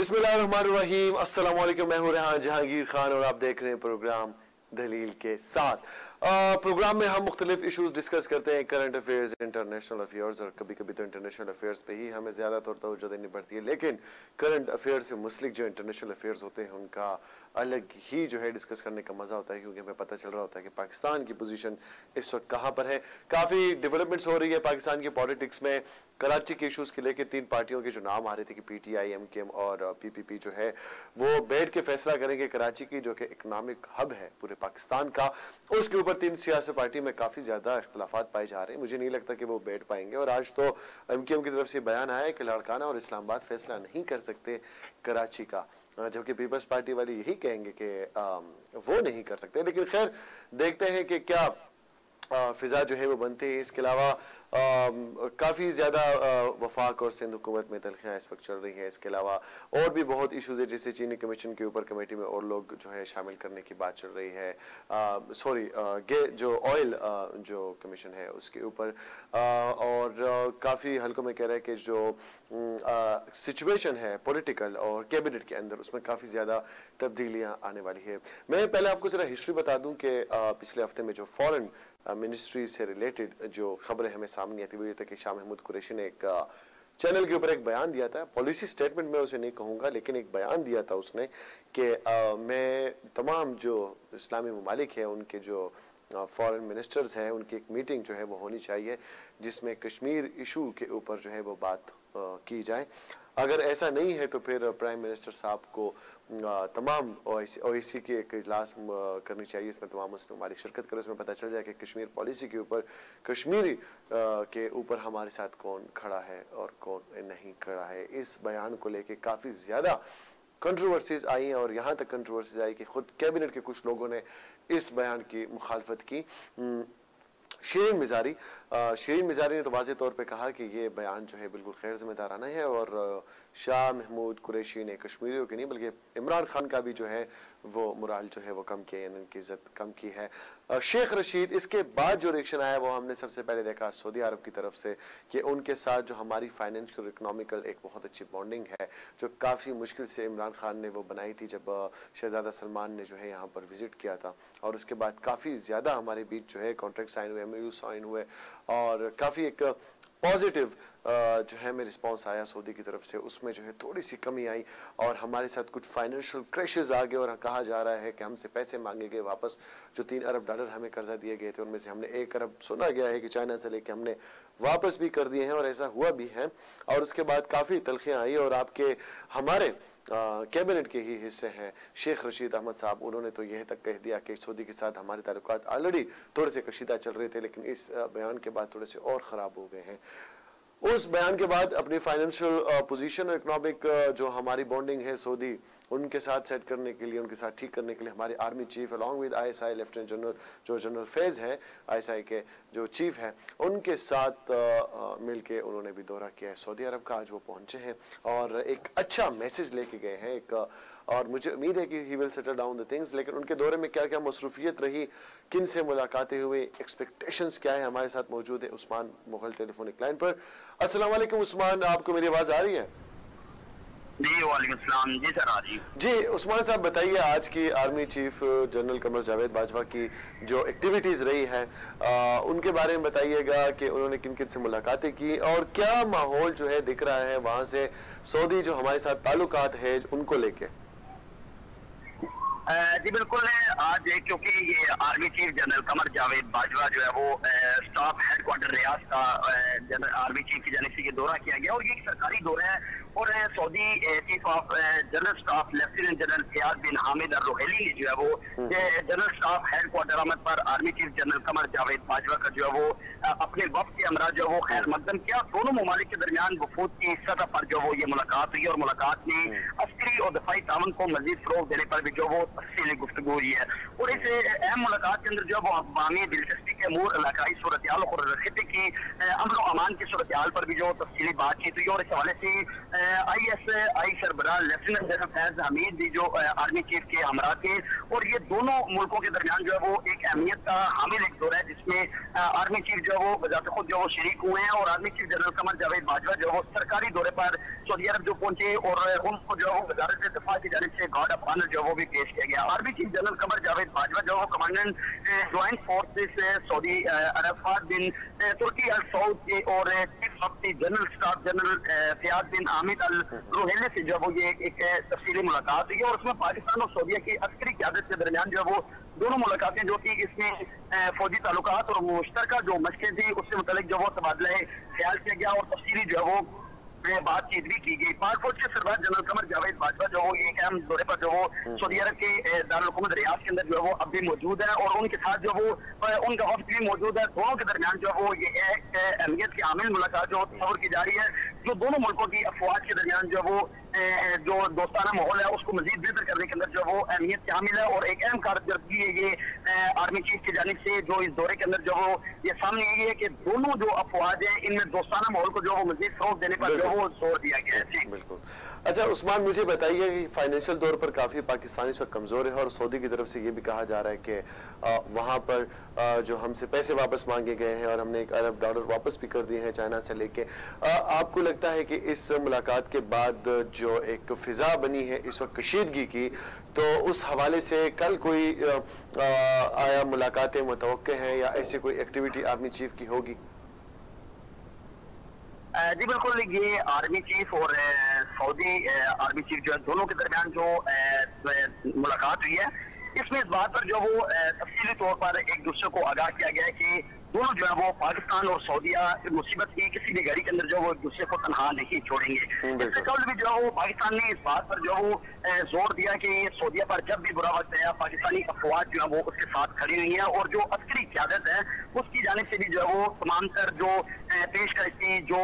बिस्मिल्लाहिर्रहमानिर्रहीम, अस्सलाम वालेकुम। मैं हूँ रेहान जहांगीर खान और आप देख रहे हैं प्रोग्राम दलील के साथ। प्रोग्राम में हम मुख्तलिफ इशूज़ डिस्कस करते हैं, करंट अफेयर्स, इंटरनेशनल अफेयर्स, और कभी कभी तो इंटरनेशनल अफेयर्स पे ही हमें ज़्यादा तवज्जो देनी पड़ती है। लेकिन करंट अफेयर्स से मुस्लिक जो इंटरनेशनल अफेयर्स होते हैं उनका अलग ही जो है डिस्कस करने का मज़ा होता है, क्योंकि हमें पता चल रहा होता है कि पाकिस्तान की पोजीशन इस वक्त कहाँ पर है। काफ़ी डेवलपमेंट्स हो रही है पाकिस्तान की पॉलिटिक्स में। कराची के इशूज़ के लेके तीन पार्टियों के जो नाम आ रहे थे कि PTI, MKM और PPP जो है वो बैठ के फैसला करेंगे। कराची की जो कि इकनॉमिक हब है पूरे पाकिस्तान का, उसके ऊपर तीन सियासी पार्टी में काफ़ी ज़्यादा इख्तलाफात पाए जा रहे हैं। मुझे नहीं लगता कि वो बैठ पाएंगे। और आज तो MKM की तरफ से बयान आया है कि लाड़काना और इस्लामाबाद फैसला नहीं कर सकते कराची का, जबकि पीपल्स पार्टी वाले यही कहेंगे कि वो नहीं कर सकते। लेकिन खैर देखते हैं कि क्या फिजा जो है वो बनती है। इसके अलावा काफ़ी ज़्यादा वफाक और सिंध हुकूमत में तलखियाँ इस वक्त चल रही हैं। इसके अलावा और भी बहुत इशूज़ है, जैसे चीनी कमीशन के ऊपर कमेटी में और लोग जो है शामिल करने की बात चल रही है। जो ऑयल जो कमीशन है उसके ऊपर, और काफ़ी हल्कों में कह रहा है कि जो सिचुएशन है पॉलिटिकल और कैबिनेट के अंदर उसमें काफ़ी ज़्यादा तब्दीलियाँ आने वाली है। मैं पहले आपको ज़रा हिस्ट्री बता दूँ कि पिछले हफ्ते में जो फॉरेन मिनिस्ट्री से रिलेटेड जो खबरें हमें सामने आती हुई तक कि शाह महमूद कुरैशी ने एक चैनल के ऊपर एक बयान दिया था। पॉलिसी स्टेटमेंट में उसे नहीं कहूँगा, लेकिन एक बयान दिया था उसने कि मैं तमाम जो इस्लामी ममालिक हैं उनके जो फॉरेन मिनिस्टर्स हैं उनकी एक मीटिंग जो है वो होनी चाहिए जिसमें कश्मीर इशू के ऊपर जो है वो बात की जाए। अगर ऐसा नहीं है तो फिर प्राइम मिनिस्टर साहब को तमाम OIC के एक इजलास करनी चाहिए, इसमें तमाम मुस्लिम ममालिक शिरकत करें। उसमें पता चल जाए कि कश्मीर पॉलिसी के ऊपर, कश्मीरी के ऊपर हमारे साथ कौन खड़ा है और कौन नहीं खड़ा है। इस बयान को लेके काफ़ी ज़्यादा कंट्रोवर्सीज आई हैं और यहाँ तक कंट्रोवर्सीज आई कि खुद कैबिनेट के कुछ लोगों ने इस बयान की मुखालफत की। शीरीन मिजारी ने तो वाज़ेह तौर पे कहा कि ये बयान जो है बिल्कुल गैर ज़िम्मेदाराना है और शाह महमूद कुरैशी ने कश्मीरियों की नहीं बल्कि इमरान खान का भी जो है वो मुराल जो है वो कम किया, यानी उनकी इज्जत कम की है। शेख रशीद, इसके बाद जो रिएक्शन आया वो हमने सबसे पहले देखा सऊदी अरब की तरफ से कि उनके साथ जो हमारी फाइनेंशियल इकोनॉमिकल एक बहुत अच्छी बॉन्डिंग है जो काफ़ी मुश्किल से इमरान खान ने वो बनाई थी जब शहजादा सलमान ने जो है यहाँ पर विज़िट किया था, और उसके बाद काफ़ी ज़्यादा हमारे बीच जो है कॉन्ट्रैक्ट साइन हुए, MOU साइन हुए और काफ़ी एक पॉजिटिव जो है में रिस्पांस आया सऊदी की तरफ से। उसमें जो है थोड़ी सी कमी आई और हमारे साथ कुछ फाइनेंशियल क्रैशेस आ गए और कहा जा रहा है कि हमसे पैसे मांगे गए वापस। जो $3 अरब हमें कर्जा दिए गए थे उनमें से हमने $1 अरब सुना गया है कि चाइना से लेके हमने वापस भी कर दिए हैं और ऐसा हुआ भी है। और उसके बाद काफ़ी तलखियाँ आई और आपके हमारे कैबिनेट के ही हिस्से हैं शेख रशीद अहमद साहब, उन्होंने तो यह तक कह दिया कि सऊदी के साथ हमारे ताल्लुकात ऑलरेडी थोड़े से कशीदा चल रहे थे लेकिन इस बयान के बाद थोड़े से और ख़राब हो गए हैं। उस बयान के बाद अपनी फाइनेंशियल पोजीशन और इकोनॉमिक जो हमारी बॉन्डिंग है सऊदी उनके साथ सेट करने के लिए, उनके साथ ठीक करने के लिए हमारे army chief along with ISI lieutenant general जो जनरल फैज़ हैं ISI के जो चीफ हैं उनके साथ मिलके उन्होंने भी दौरा किया है सऊदी अरब का। आज वो पहुंचे हैं और एक अच्छा मैसेज लेके गए हैं एक, और मुझे उम्मीद है कि he will settle down the things. लेकिन उनके दौरे में क्या क्या मसरूफियत रही, किन से मुलाकातें हुई, एक्सपेक्टेशंस क्या है, हमारे साथ मौजूद है उस्मान मुगल टेलीफोनिक लाइन पर। अस्सलाम वालेकुम उस्मान, आपको मेरी आवाज़ आ रही है? जी वालेकुम सलाम। जी सर आ रही जी उस्मान साहब बताइए, आज की army chief general Qamar Javed Bajwa की जो एक्टिविटीज रही है उनके बारे में बताइएगा कि उन्होंने किन किन से मुलाकातें की और क्या माहौल जो है दिख रहा है वहाँ से सऊदी जो हमारे साथ ताल्लुकात है उनको लेके। जी बिल्कुल है। आज क्योंकि ये army chief general Qamar Javed Bajwa जो है वो स्टाफ हेडक्वार्टर रियाज का आर्मी चीफ की जानिब से ये दौरा किया गया और ये एक सरकारी दौरा है और Saudi chief of general staff lieutenant general Fayyaz bin Hamid Al-Ruhaili ने जो है वो जनरल स्टाफ हेडक्वार्टर आमद पर army chief general Qamar Javed Bajwa का जो है वो अपने वक्त के हमरा जो है वो खैर मकदम किया। दोनों ममालिक के दरमियान वफूद की सतह पर जो वो ये मुलाकात हुई और मुलाकात में अस्करी और दफाई तावन को मजीद फरोग देने पर भी जो वो तफसीली गुफ्तगू हुई है और इस अहम मुलाकात के अंदर जो वो अवामी दिलचस्पी के अमूर इलाकाई सूरत हाल और खिते की अमन और अमान की सूरत हाल पर भी जो तफसीली बातचीत हुई और इस हवाले से ISI सरबराह लेफ्टिनेंट जनरल फैज हमीद भी जो आर्मी चीफ के हमरा थे, और ये दोनों मुल्कों के दरमियान जो है वो एक अहमियत का हामिल एक दौर है जिसमें आर्मी चीफ जो है वो बजाते खुद जो वो शरीक हुए हैं, और army chief general Qamar Javed Bajwa जो है वो सरकारी दौरे पर सऊदी अरब जो पहुंचे, और उनको जो है वो वजारत दिफा की जानिब से गार्ड ऑफ ऑनर जो है वो भी पेश किया गया। Army chief general Qamar Javed Bajwa जो है commandant joint forces Saudi Arabia bin Turki Al Saud के और chief of the general staff general Fayyaz bin Hamid Al Ruhaili से जो वो ये एक तफसीली मुलाकात हुई, और उसमें पाकिस्तान और सऊदीया की अस्करी क़यादत के दरमियान जो है वो दोनों मुलाकातें जो कि इसमें फौजी ताल्लुकात और मुश्तरका जो मशक़ें थी उससे मुतालिक जो वो तबादला ख्याल किया गया, और तफसीली जो है वो बातचीत भी की गई। पाक फौज के सरबराह जनरल कमर जावेद बाजवा जो वो एक अहम दौरे पर जो वो सऊदी अरब के दारुल हुकूमत रियाद के अंदर जो है वो अब भी मौजूद है, और उनके साथ जो वो उनका वक्त भी मौजूद है। दोनों के दरमियान जो वो ये एक अहमियत की आमिल मुलाकात जो तस्वर की जा रही है, जो दोनों मुल्कों की अफवाज के दरमियान जो वो जो दोस्ताना माहौल है उसको मजीद बेहतर करने के अंदर जो वो अहमियत शामिल है, और एक अहम कारकर्दगी है ये आर्मी चीफ की जानिब से जो इस दौरे के अंदर जो वो ये सामने आई है कि दोनों जो अफवाज है इनमें दोस्ताना माहौल को जो वो मजीद फरोग देने पर जो वो जोर दिया गया है। बिल्कुल। अच्छा उस्मान, मुझे बताइए कि फाइनेंशियल तौर पर काफ़ी पाकिस्तानी इस वक्त कमज़ोर है, और सऊदी की तरफ से ये भी कहा जा रहा है कि वहाँ पर जो हमसे पैसे वापस मांगे गए हैं और हमने $1 अरब वापस भी कर दिए हैं चाइना से लेके। आपको लगता है कि इस मुलाकात के बाद जो एक फ़िज़ा बनी है इस वक्त कशीदगी की, तो उस हवाले से कल कोई आया मुलाकातें मुतवक्के हैं या ऐसी कोई एक्टिविटी आर्मी चीफ की होगी? जी बिल्कुल, ये आर्मी चीफ और सऊदी आर्मी चीफ जो है दोनों के दरमियान जो मुलाकात हुई है, इसमें इस बात पर जो वो तफसीली तौर पर एक दूसरे को आगाह किया गया है कि दोनों जो है वो पाकिस्तान और सऊदीया मुसीबत की किसी भी घड़ी के अंदर जो वो एक दूसरे को तनहा नहीं छोड़ेंगे। इससे कल भी जो है वो पाकिस्तान ने इस बात पर जो वो जोर दिया कि सऊदीया पर जब भी बुरा वक्त है पाकिस्तानी अफवाज जो है वो उसके साथ खड़ी हुई है, और जो अस्करी क़यादत है उसकी जानिब से भी जो है वो तमाम तर जो पेशकश थी, जो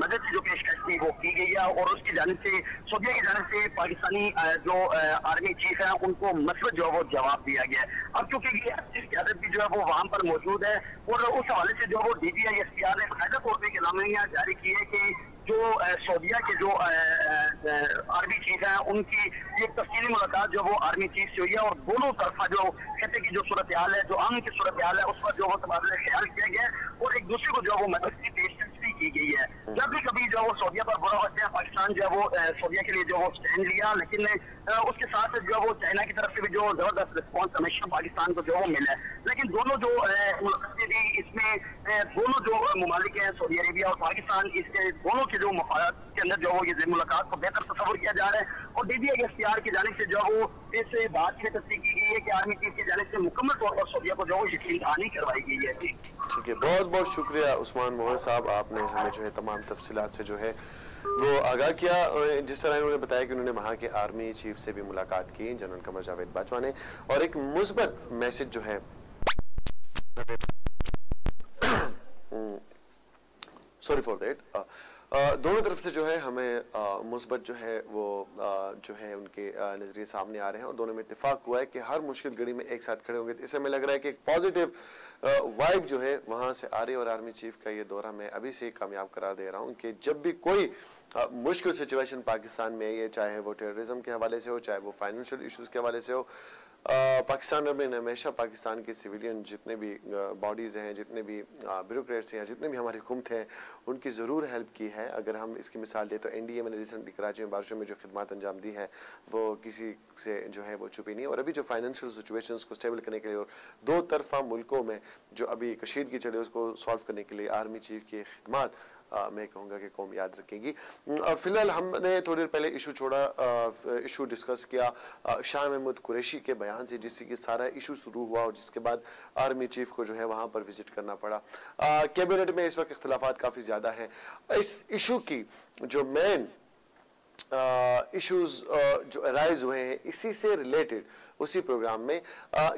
मदद से जो पेशकश थी वो की गई है, और उसकी जानिब से सऊदीया की जानिब से पाकिस्तानी जो आर्मी चीफ है उनको मसबत जो है वो जवाब दिया गया है। अब चूंकि ये अस्करी क़यादत भी जो है वो वहाँ पर मौजूद है, और उस हवाले से जो वो DGISPR ने बाकायदा तौर पर इलामिया जारी की है कि जो सऊदीया के जो आर्मी चीफ हैं उनकी एक तफसीली मुलाकात जो वो आर्मी चीफ से हुई है, और दोनों तरफा जो खत्े की जो सूरत हाल है, जो अमन की सूरत हाल है, उस पर जो वो तबादला ख्याल किया गया है, और एक दूसरे को जो वो मदद की पेशकश भी की गई है। जब भी कभी जो वो सऊदीया पर बुरा वक्त है पाकिस्तान जो है वो सऊदीया के लिए जो वो स्टैंड लिया, लेकिन उसके साथ जो है वो चाइना की तरफ से भी जो जबरदस्त रिस्पॉन्स हमेशा पाकिस्तान को जो वो मिला है। लेकिन दोनों जो मुलाकातें थी इसमें दोनों जो ममालिक हैं सऊदी अरेबिया और पाकिस्तान, इसके दोनों के जो मफादात के अंदर जो वो ये मुलाकात को बेहतर तस्वर किया जा रहा है, और DGISPR की जानिब से जो वो इस बात की तस्दीक की गई है कि आर्मी चीफ की जानिब से मुकम्मल तौर पर सऊदीया को जो यकीन दहानी करवाई गई है। ठीक है, बहुत बहुत शुक्रिया उस्मान मोहर साहब, आपने हमें जो है तमाम तफसीलात से जो है वो आगाह किया। जिस तरह उन्होंने बताया कि उन्होंने वहाँ के आर्मी चीफ से भी मुलाकात की जनरल कमर जावेद बाजवा ने, और एक मुस्बत मैसेज जो है सॉरी फॉर दैट, दोनों तरफ से जो है हमें मुस्बत जो है वो जो है उनके नज़रिए सामने आ रहे हैं, और दोनों में इत्तेफाक हुआ है कि हर मुश्किल घड़ी में एक साथ खड़े होंगे। इससे हमें लग रहा है कि एक पॉजिटिव वाइब जो है वहाँ से आ रही है, और आर्मी चीफ का ये दौरा मैं अभी से कामयाब करार दे रहा हूँ कि जब भी कोई मुश्किल सिचुएशन पाकिस्तान में है, चाहे वो टेररिज्म के हवाले से हो, चाहे वो फाइनेंशियल इशूज़ के हवाले से हो, पाकिस्तान में हमेशा पाकिस्तान के सिविलियन जितने भी बॉडीज़ हैं, जितने भी ब्यूरोक्रेट्स हैं, जितने भी हमारी हुकूमत हैं, उनकी ज़रूर हेल्प की है। अगर हम इसकी मिसाल दें तो NDA मैंने रिसेंटली कराची में बारिशों में जो खिदमत अंजाम दी है वो किसी से जो है वो छुपी नहीं, और अभी जो फाइनेंशियल सिचुएशंस को स्टेबल करने के लिए और दो तरफा मुल्कों में जो अभी कशीदगी चले उसको सॉल्व करने के लिए आर्मी चीफ की खिदमत मैं कहूँगा कि कौम याद रखेगी। फिलहाल हमने थोड़ी देर पहले इशू डिस्कस किया शाह महमूद कुरैशी के बयान से, जिससे कि सारा इशू शुरू हुआ और जिसके बाद आर्मी चीफ को जो है वहाँ पर विजिट करना पड़ा। कैबिनेट में इस वक्त इख्तलाफात काफ़ी ज़्यादा हैं। इस इशू की जो मेन इश्यूज जो अराइज हुए हैं इसी से रिलेटेड उसी प्रोग्राम में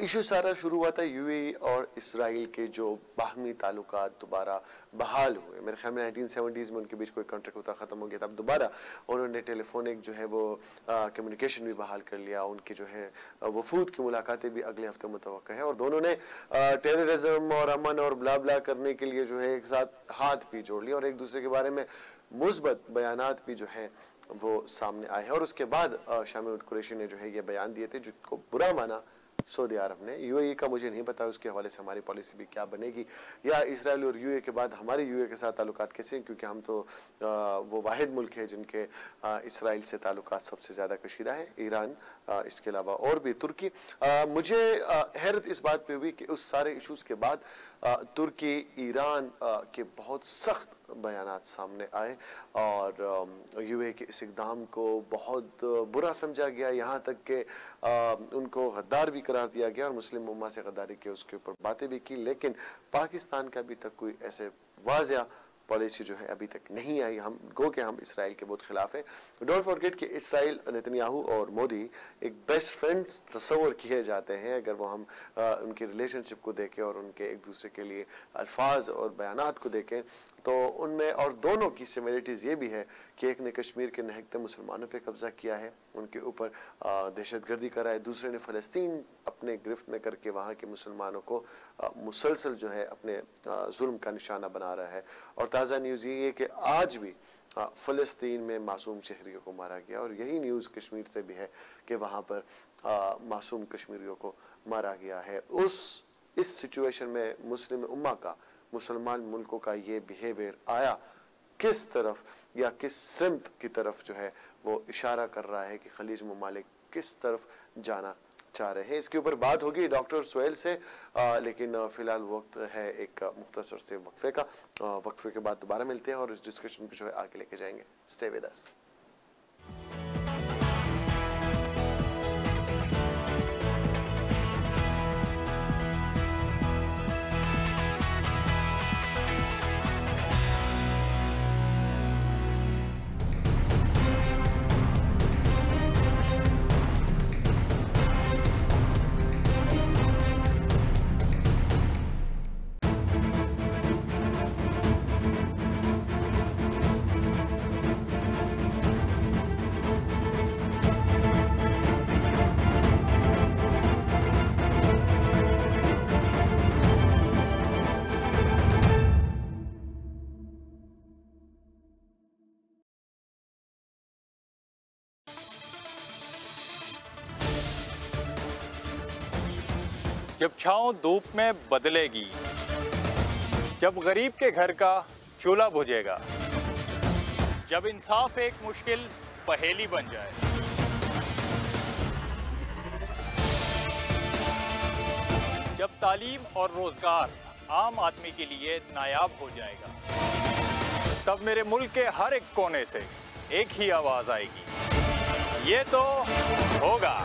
इशू सारा शुरू हुआ था UAE और इसराइल के जो बाहमी ताल्लुकात दोबारा बहाल हुए। मेरे ख्याल में 1970s में उनके बीच कोई कॉन्ट्रैक्ट होता ख़त्म हो गया था, अब दोबारा उन्होंने टेलीफोनिक जो है वो कम्युनिकेशन भी बहाल कर लिया। उनकी जो है वफूद की मुलाकातें भी अगले हफ्ते मुतवक्का है, और दोनों ने टेररिज्म और अमन और ब्ला ब्ला करने के लिए जो है एक साथ हाथ भी जोड़ लिया और एक दूसरे के बारे में मुस्बत बयानात भी जो हैं वो सामने आए हैं। और उसके बाद शाह महमूद कुरैशी ने जो है ये बयान दिए थे जिसको बुरा माना सऊदी अरब ने। यूएई का मुझे नहीं पता उसके हवाले से हमारी पॉलिसी भी क्या बनेगी, या इसराइल और यूएई के बाद हमारे यूएई के साथ ताल्लुकात कैसे हैं, क्योंकि हम तो वो वाहिद मुल्क है जिनके इसराइल से ताल्लुकात सबसे ज़्यादा कशीदा है, ईरान, इसके अलावा और भी तुर्की। मुझे हैरत इस बात पे हुई कि उस सारे इशूज़ के बाद तुर्की, ईरान के बहुत सख्त बयानात सामने आए और यूएई के इस इक़दाम को बहुत बुरा समझा गया, यहाँ तक कि उनको गद्दार भी करार दिया गया और मुस्लिम उम्मा से गद्दारी के उसके ऊपर बातें भी की। लेकिन पाकिस्तान का अभी तक कोई ऐसे वाज़िया पॉलिसी जो है अभी तक नहीं आई। हम गो के हम इसराइल के बहुत खिलाफ हैं। डोंट फॉरगेट कि इसराइल, नेतन्याहू और मोदी एक बेस्ट फ्रेंड्स तस्वर किए जाते हैं अगर वो हम उनकी रिलेशनशिप को देखें और उनके एक दूसरे के लिए अल्फाज और बयानात को देखें तो उनमें और दोनों की सिमिलरिटीज़ ये भी है कि एक ने कश्मीर के नहकते मुसलमानों पे कब्जा किया है, उनके ऊपर दहशतगर्दी करा है, दूसरे ने फ़लस्तीन अपने गिरफ्त में करके वहाँ के मुसलमानों को मुसलसल जो है अपने जुल्म का निशाना बना रहा है। और ताज़ा न्यूज़ ये है कि आज भी फ़लस्तीन में मासूम शहरियों को मारा गया और यही न्यूज़ कश्मीर से भी है कि वहाँ पर मासूम कश्मीरियों को मारा गया है। इस सिचुएशन में मुस्लिम उम्मा का, मुसलमान मुल्कों का ये बिहेवियर आया किस तरफ या किस सिमत की तरफ जो है वो इशारा कर रहा है कि खलीज ममालिक किस तरफ जाना चाह रहे हैं। इसके ऊपर बात होगी डॉक्टर सुहेल से, लेकिन फ़िलहाल वक्त है एक मुख्तसर से वक्फे का। वक्फे के बाद दोबारा मिलते हैं और इस डिस्कशन को जो है आगे लेके जाएंगे। Stay with us. जब छाँव धूप में बदलेगी, जब गरीब के घर का चूल्हा बुझेगा, जब इंसाफ एक मुश्किल पहेली बन जाए, जब तालीम और रोजगार आम आदमी के लिए नायाब हो जाएगा, तब मेरे मुल्क के हर एक कोने से एक ही आवाज आएगी, ये तो होगा।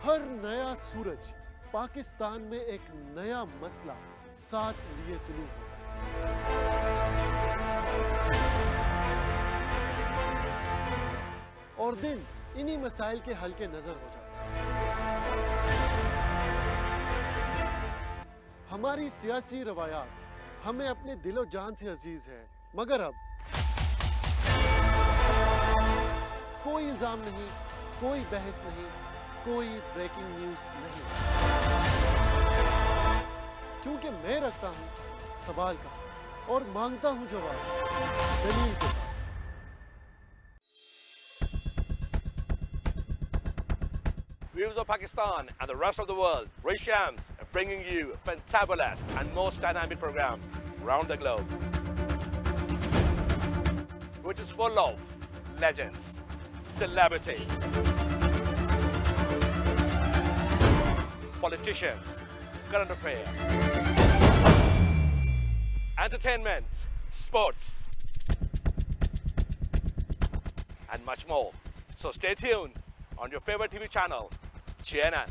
हर नया सूरज पाकिस्तान में एक नया मसला साथ लिए तुलू होता है और दिन इन्हीं मसाइल के हल के नजर हो जाते हैं। हमारी सियासी रवायात हमें अपने दिलो जान से अजीज है, मगर अब कोई इल्जाम नहीं, कोई बहस नहीं, कोई ब्रेकिंग न्यूज नहीं, क्योंकि मैं रखता हूं सवाल का और मांगता हूं जवाब दलील के साथ। Viewers of Pakistan and the rest of the world, Ray Shams are bringing you a fantabulous and most dynamic program around the globe, which is full of legends, celebrities, politicians, current affairs, entertainment, sports, and much more. So stay tuned on your favorite TV channel, CNN.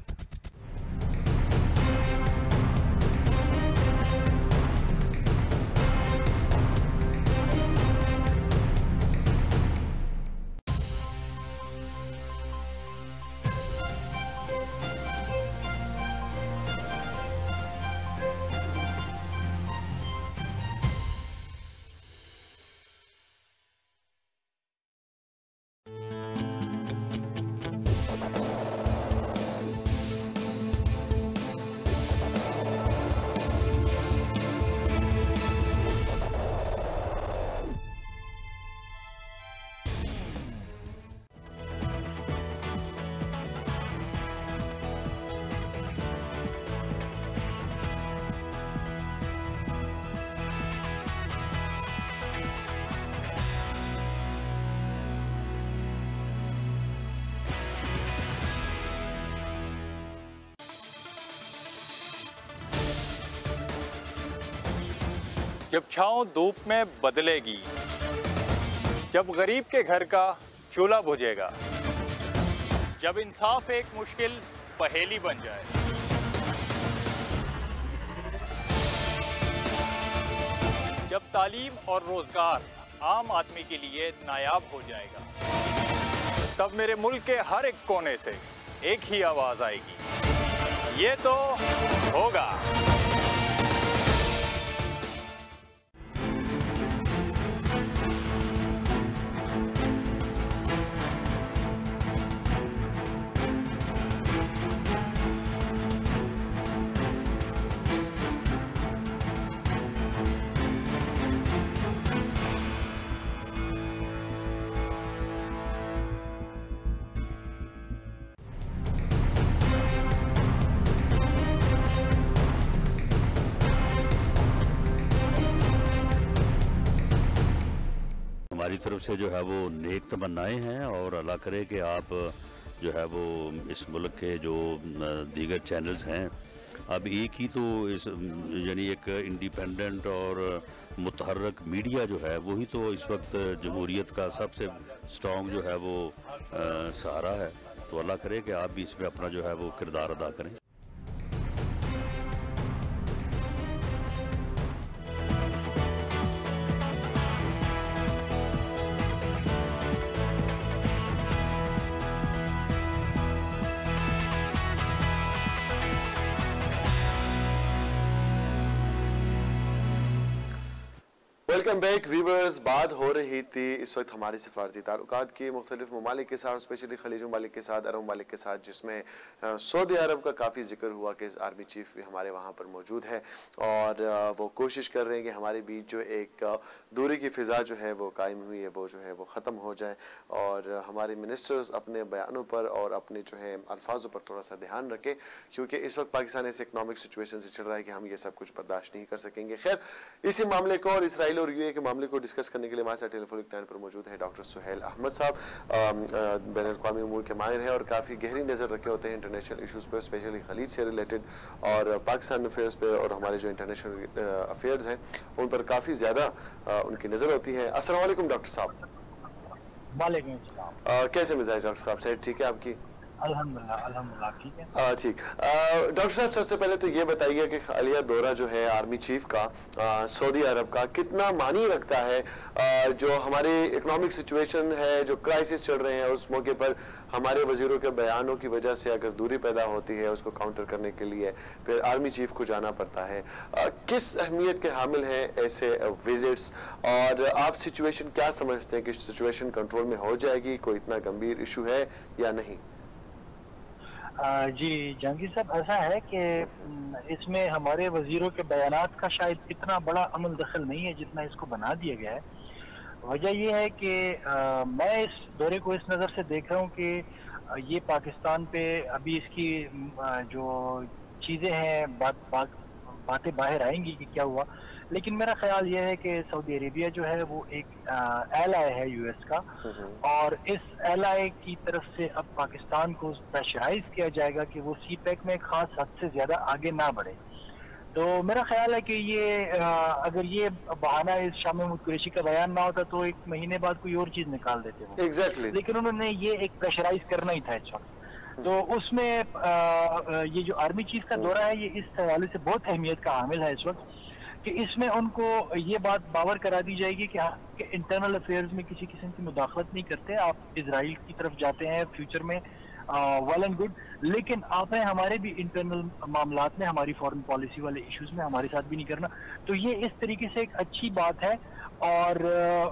जब छाँव धूप में बदलेगी, जब गरीब के घर का चूल्हा बुझेगा, जब इंसाफ एक मुश्किल पहेली बन जाए, जब तालीम और रोजगार आम आदमी के लिए नायाब हो जाएगा, तब मेरे मुल्क के हर एक कोने से एक ही आवाज आएगी, ये तो होगा। हमारी तरफ से जो है वो नेक तमन्नाएं हैं और अल्लाह करे कि आप जो है वो इस मुल्क के जो दीगर चैनल्स हैं, अब एक ही तो इस यानी एक इंडिपेंडेंट और मुतहर्रक मीडिया जो है वही तो इस वक्त जमहूरियत का सबसे स्ट्रॉन्ग जो है वो सहारा है। तो अल्लाह करे कि आप भी इसमें अपना जो है वो किरदार अदा करें। Welcome back viewers. बात हो रही थी इस वक्त हमारे सिफारती ताल्लुकात की मुख्तलिफ ममालिक के साथ, स्पेशली खलीज ममालिक के साथ, अरब ममालिक के साथ, जिसमें सऊदी अरब का काफ़ी जिक्र हुआ कि आर्मी चीफ भी हमारे वहाँ पर मौजूद है और वो कोशिश कर रहे हैं कि हमारे बीच जो एक दूरी की फ़िज़ा जो है वो कायम हुई है वो जो है वो ख़त्म हो जाए और हमारे मिनिस्टर्स अपने बयानों पर और अपने जो है अल्फाजों पर थोड़ा सा ध्यान रखें, क्योंकि इस वक्त पाकिस्तान ऐसे इकनॉमिक सिचुएशन से चल रहा है कि हम ये सब कुछ बर्दाश्त नहीं कर सकेंगे। खैर, इसी मामले को और इसराइल और यूएई के मामले को डिस्कस करने के लिए हमारे साथ टेलीफोनिक लाइन पर मौजूद है डॉक्टर सुहेल अहमद साहब। बैनुल-अक़वामी उमूर के माहिर हैं और काफ़ी गहरी नज़र रखे होते हैं इंटरनेशनल इशूज़ पर, स्पेशली खलीज से रिलेटेड और पाकिस्तान अफेयर्स पे और हमारे जो इंटरनेशनल अफेयर्स हैं उन पर काफ़ी ज़्यादा उनकी नज़र होती है। अस्सलाम वालेकुम डॉक्टर साहब। वालेकुम अस्सलाम। कैसे मिजाज डॉक्टर साहब? सेहत ठीक है आपकी? अल्हम्दुलिल्लाह ठीक है। ठीक। डॉक्टर साहब, सबसे पहले तो ये बताइए कि हालिया दौरा जो है आर्मी चीफ का सऊदी अरब का कितना मानी रखता है, जो हमारी इकोनॉमिक सिचुएशन है, जो क्राइसिस चल रहे हैं, उस मौके पर हमारे वजीरों के बयानों की वजह से अगर दूरी पैदा होती है उसको काउंटर करने के लिए फिर आर्मी चीफ को जाना पड़ता है। किस अहमियत के हामिल हैं ऐसे विजिट्स और आप सिचुएशन क्या समझते हैं कि सिचुएशन कंट्रोल में हो जाएगी, कोई इतना गंभीर इशू है या नहीं? जी जहांगीर साहब, ऐसा है कि इसमें हमारे वजीरों के बयानात का शायद इतना बड़ा अमल दखल नहीं है जितना इसको बना दिया गया है। वजह यह है कि मैं इस दौरे को इस नज़र से देख रहा हूँ कि ये पाकिस्तान पे अभी इसकी जो चीज़ें हैं बातें बाहर आएंगी कि क्या हुआ, लेकिन मेरा ख्याल यह है कि सऊदी अरेबिया जो है वो एक एलाय है यूएस का, और इस एलाय की तरफ से अब पाकिस्तान को प्रेशराइज किया जाएगा कि वो सी पैक में खास हद से ज्यादा आगे ना बढ़े। तो मेरा ख्याल है कि ये अगर ये बहाना इस शाम महमूद कुरैशी का बयान ना होता तो एक महीने बाद कोई और चीज निकाल देते वो। Exactly. लेकिन उन्होंने ये एक प्रेशराइज करना ही था इस वक्त। तो उसमें ये जो आर्मी चीफ का दौरा है ये इस हवाले से बहुत अहमियत का हामिल है इस वक्त कि इसमें उनको ये बात बावर करा दी जाएगी कि आपके इंटरनल अफेयर्स में किसी किस्म की मुदाखलत नहीं करते, आप इजराइल की तरफ जाते हैं फ्यूचर में, वेल एंड गुड, लेकिन आपने हमारे भी इंटरनल मामलात में, हमारी फॉरेन पॉलिसी वाले इश्यूज में हमारे साथ भी नहीं करना। तो ये इस तरीके से एक अच्छी बात है और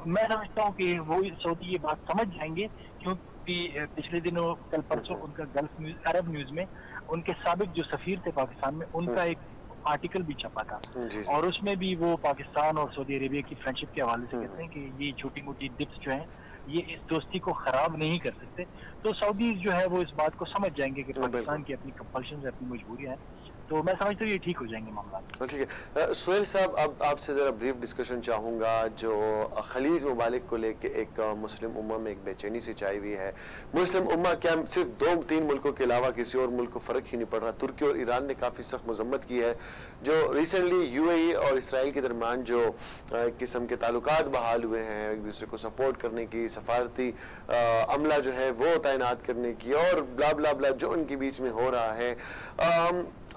मैं समझता हूँ कि वो सऊदी ये बात समझ जाएंगे, क्योंकि पिछले दिनों कल परसों उनका गल्फ न्यूज, अरब न्यूज में उनके साबिक जो सफीर थे पाकिस्तान में, उनका एक आर्टिकल भी छपा था और उसमें भी वो पाकिस्तान और सऊदी अरेबिया की फ्रेंडशिप के हवाले से कहते हैं कि ये छोटी मोटी डिप्स जो हैं ये इस दोस्ती को खराब नहीं कर सकते। तो सऊदी जो है वो इस बात को समझ जाएंगे कि पाकिस्तान की अपनी कंपल्शन है, अपनी मजबूरियां हैं, तो मैं समझता हूँ ये ठीक हो जाएंगे मामला। ठीक है सुहेल साहब, अब आपसे ज़रा ब्रीफ डिस्कशन चाहूँगा। जो खलीज ममालिक को लेके एक मुस्लिम उम्मा में एक बेचैनी सी छाई हुई है। मुस्लिम उम्मा क्या सिर्फ 2-3 मुल्कों के अलावा किसी और मुल्क को फ़र्क ही नहीं पड़ रहा। तुर्की और ईरान ने काफ़ी सख्त मजम्मत की है। जो रिसेंटली UAE और इसराइल के दरमियान जो किस्म के ताल्लुकात बहाल हुए हैं, एक दूसरे को सपोर्ट करने की, सफारती अमला जो है वो तैनात करने की, और ब्ला ब्ला ब्ला जो उनके बीच में हो रहा है,